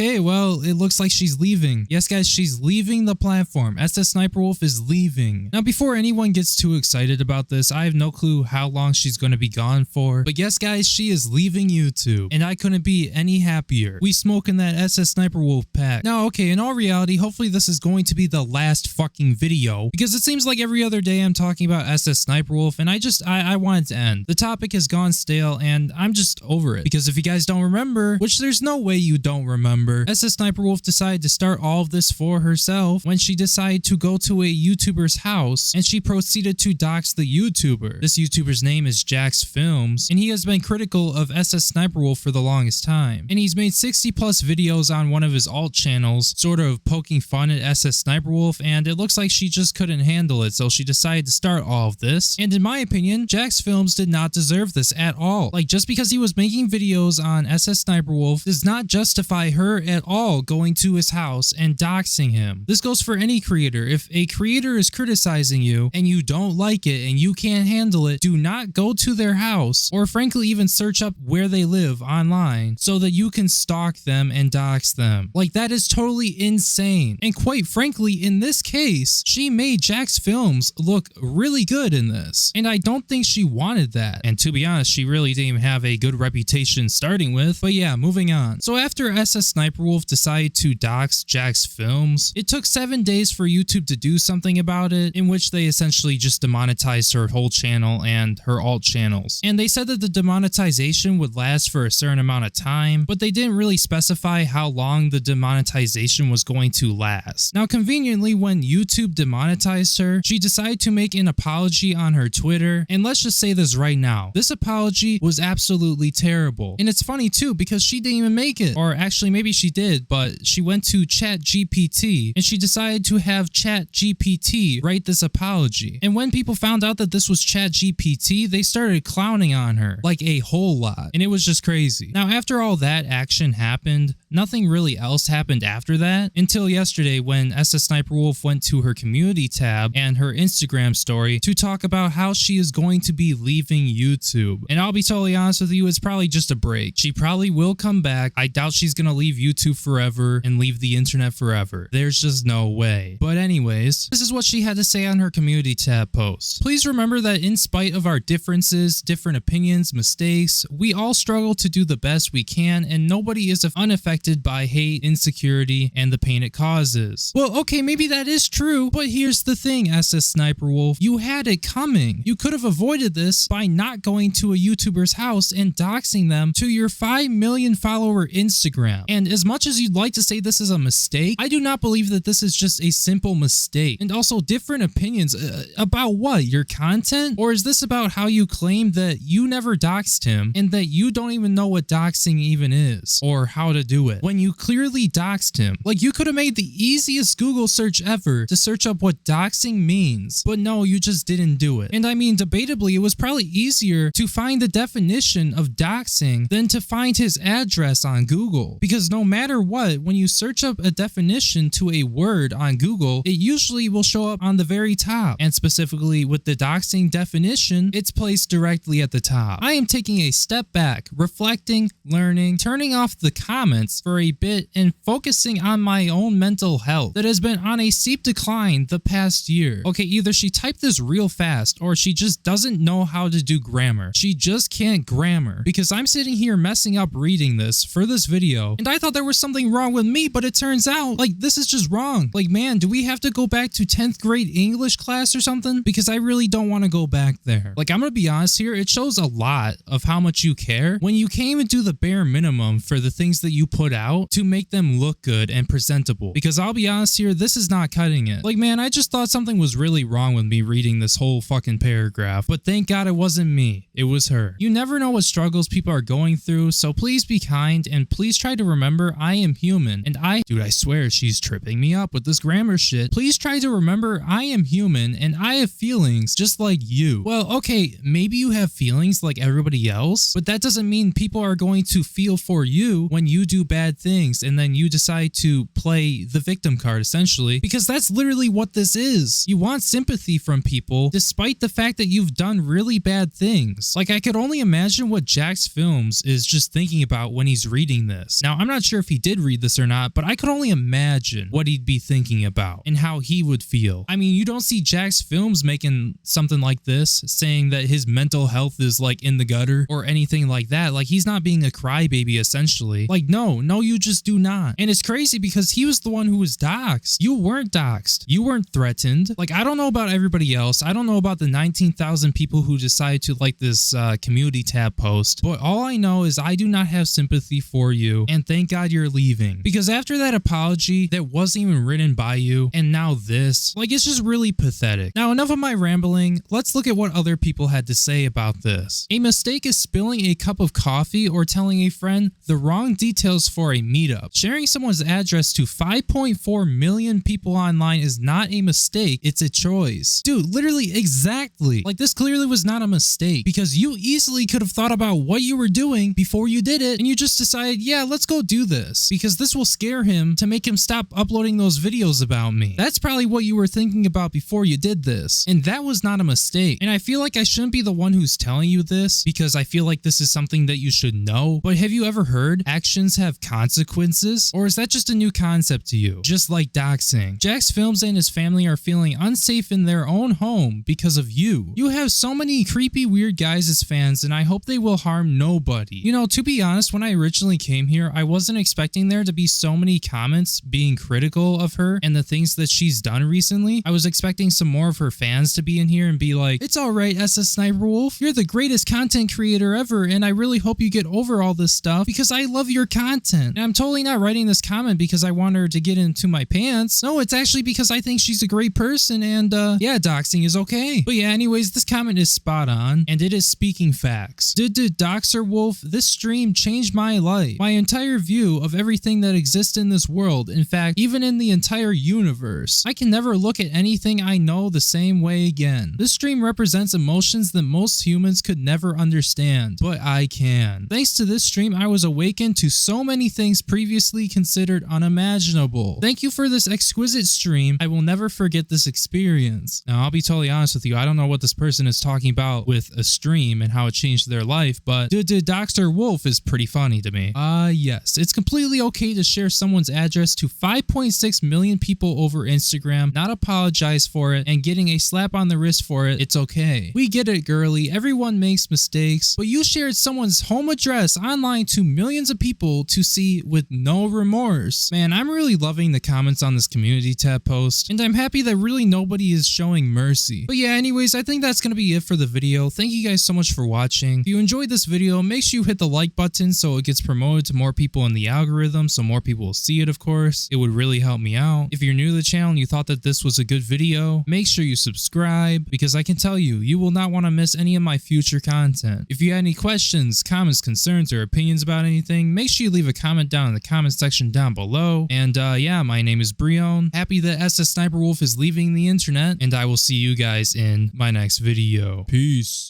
Okay, well, it looks like she's leaving. Yes, guys, she's leaving the platform. SSSniperwolf is leaving. Now, before anyone gets too excited about this, I have no clue how long she's going to be gone for. But yes, guys, she is leaving YouTube, and I couldn't be any happier. We smoking that SSSniperwolf pack. Now, okay, in all reality, hopefully this is going to be the last fucking video, because it seems like every other day I'm talking about SSSniperwolf, and I want it to end. The topic has gone stale, and I'm just over it. Because if you guys don't remember, which there's no way you don't remember, SSSniperwolf decided to start all of this for herself when she decided to go to a YouTuber's house, and she proceeded to dox the YouTuber. This YouTuber's name is jacksfilms, and he has been critical of SSSniperwolf for the longest time. And he's made 60 plus videos on one of his alt channels, sort of poking fun at SSSniperwolf, and it looks like she just couldn't handle it, so she decided to start all of this. And in my opinion, jacksfilms did not deserve this at all. Like, just because he was making videos on SSSniperwolf does not justify her at all going to his house and doxing him. This goes for any creator. If a creator is criticizing you and you don't like it and you can't handle it, do not go to their house, or frankly even search up where they live online so that you can stalk them and dox them. Like, that is totally insane. And quite frankly, in this case, she made jacksfilms look really good in this, and I don't think she wanted that. And to be honest, she really didn't even have a good reputation starting with. But yeah, moving on. So after SSSniperwolf decided to dox jacksfilms, it took 7 days for YouTube to do something about it, in which they essentially just demonetized her whole channel and her alt channels. And they said that the demonetization would last for a certain amount of time, but they didn't really specify how long the demonetization was going to last. Now, conveniently, when YouTube demonetized her, she decided to make an apology on her Twitter, and let's just say this right now. This apology was absolutely terrible. And it's funny too, because she didn't even make it. Or actually, maybe she did, but she went to ChatGPT and she decided to have ChatGPT write this apology. And when people found out that this was ChatGPT, they started clowning on her like a whole lot. And it was just crazy. Now, after all that action happened, nothing really else happened after that until yesterday, when SSSniperwolf went to her community tab and her Instagram story to talk about how she is going to be leaving YouTube. And I'll be totally honest with you, it's probably just a break. She probably will come back. I doubt she's gonna leave YouTube forever and leave the internet forever. There's just no way. But anyways, this is what she had to say on her community tab post. Please remember that in spite of our differences, different opinions, mistakes, we all struggle to do the best we can, and nobody is unaffected by hate, insecurity, and the pain it causes. Well, okay, maybe that is true, but here's the thing, SSSniperwolf. You had it coming. You could have avoided this by not going to a YouTuber's house and doxing them to your 5 million follower Instagram. And as much as you'd like to say this is a mistake, I do not believe that this is just a simple mistake. And also, different opinions about what? Your content? Or is this about how you claim that you never doxed him and that you don't even know what doxing even is or how to do it, when you clearly doxed him? Like, you could have made the easiest Google search ever to search up what doxing means, but no, you just didn't do it. And I mean, debatably, it was probably easier to find the definition of doxing than to find his address on Google, because no matter what, when you search up a definition to a word on Google, it usually will show up on the very top. And specifically with the doxing definition, it's placed directly at the top. I am taking a step back, reflecting, learning, turning off the comments for a bit, and focusing on my own mental health that has been on a steep decline the past year. Okay, either she typed this real fast or she just doesn't know how to do grammar. She just can't grammar, because I'm sitting here messing up reading this for this video, and I thought there was something wrong with me, but it turns out, like, this is just wrong. Like, man, do we have to go back to 10th grade English class or something? Because I really don't want to go back there. Like, I'm gonna be honest here, it shows a lot of how much you care when you can't even do the bare minimum for the things that you put out to make them look good and presentable. Because I'll be honest here, this is not cutting it. Like, man, I just thought something was really wrong with me reading this whole fucking paragraph, but thank God it wasn't me. It was her. You never know what struggles people are going through, so please be kind, and please try to remember I am human, and dude, I swear she's tripping me up with this grammar shit. Please try to remember I am human, and I have feelings just like you. Well, okay, maybe you have feelings like everybody else, but that doesn't mean people are going to feel for you when you do bad bad things, and then you decide to play the victim card, essentially, because that's literally what this is. You want sympathy from people despite the fact that you've done really bad things. Like, I could only imagine what jacksfilms is just thinking about when he's reading this. Now, I'm not sure if he did read this or not, but I could only imagine what he'd be thinking about and how he would feel. I mean, you don't see jacksfilms making something like this, saying that his mental health is like in the gutter or anything like that. Like, he's not being a crybaby, essentially. Like, no, you just do not. And it's crazy because he was the one who was doxxed. You weren't doxxed. You weren't threatened. Like, I don't know about everybody else. I don't know about the 19,000 people who decided to like this community tab post, but all I know is I do not have sympathy for you, and thank God you're leaving. Because after that apology that wasn't even written by you, and now this, like, it's just really pathetic. Now, enough of my rambling. Let's look at what other people had to say about this. A mistake is spilling a cup of coffee or telling a friend the wrong details for a meetup. Sharing someone's address to 5.4 million people online is not a mistake, it's a choice. Dude, literally, exactly. Like, this clearly was not a mistake, because you easily could have thought about what you were doing before you did it, and you just decided, yeah, let's go do this, because this will scare him to make him stop uploading those videos about me. That's probably what you were thinking about before you did this, and that was not a mistake. And I feel like I shouldn't be the one who's telling you this, because I feel like this is something that you should know, but have you ever heard actions have consequences? Or is that just a new concept to you? Just like doxing. jacksfilms and his family are feeling unsafe in their own home because of you. You have so many creepy weird guys as fans, and I hope they will harm nobody. You know, to be honest, when I originally came here, I wasn't expecting there to be so many comments being critical of her and the things that she's done recently. I was expecting some more of her fans to be in here and be like, it's alright, SSSniperwolf, you're the greatest content creator ever, and I really hope you get over all this stuff because I love your content. And I'm totally not writing this comment because I want her to get into my pants. No, it's actually because I think she's a great person, and yeah, doxing is okay. But yeah, anyways, this comment is spot on, and it is speaking facts. Did Doxxer Wolf, this stream changed my life, my entire view of everything that exists in this world. In fact, even in the entire universe. I can never look at anything I know the same way again. This stream represents emotions that most humans could never understand, but I can. Thanks to this stream, I was awakened to so many things previously considered unimaginable. Thank you for this exquisite stream. I will never forget this experience. Now, I'll be totally honest with you. I don't know what this person is talking about with a stream and how it changed their life, but Doxxer Wolf is pretty funny to me. Yes, it's completely okay to share someone's address to 5.6 million people over Instagram, not apologize for it, and getting a slap on the wrist for it. It's okay. We get it, girly. Everyone makes mistakes, but you shared someone's home address online to millions of people to see with no remorse. Man, I'm really loving the comments on this community tab post, and I'm happy that really nobody is showing mercy. But yeah, anyways, I think that's gonna be it for the video. Thank you guys so much for watching. If you enjoyed this video, make sure you hit the like button so it gets promoted to more people in the algorithm, so more people will see it, of course. It would really help me out. If you're new to the channel and you thought that this was a good video, make sure you subscribe, because I can tell you, you will not want to miss any of my future content. If you had any questions, comments, concerns, or opinions about anything, make sure you leave a comment down in the comment section down below. And yeah, my name is Breone. Happy that SSSniperwolf is leaving the internet, and I will see you guys in my next video. Peace.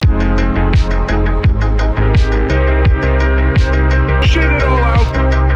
Shit it all out.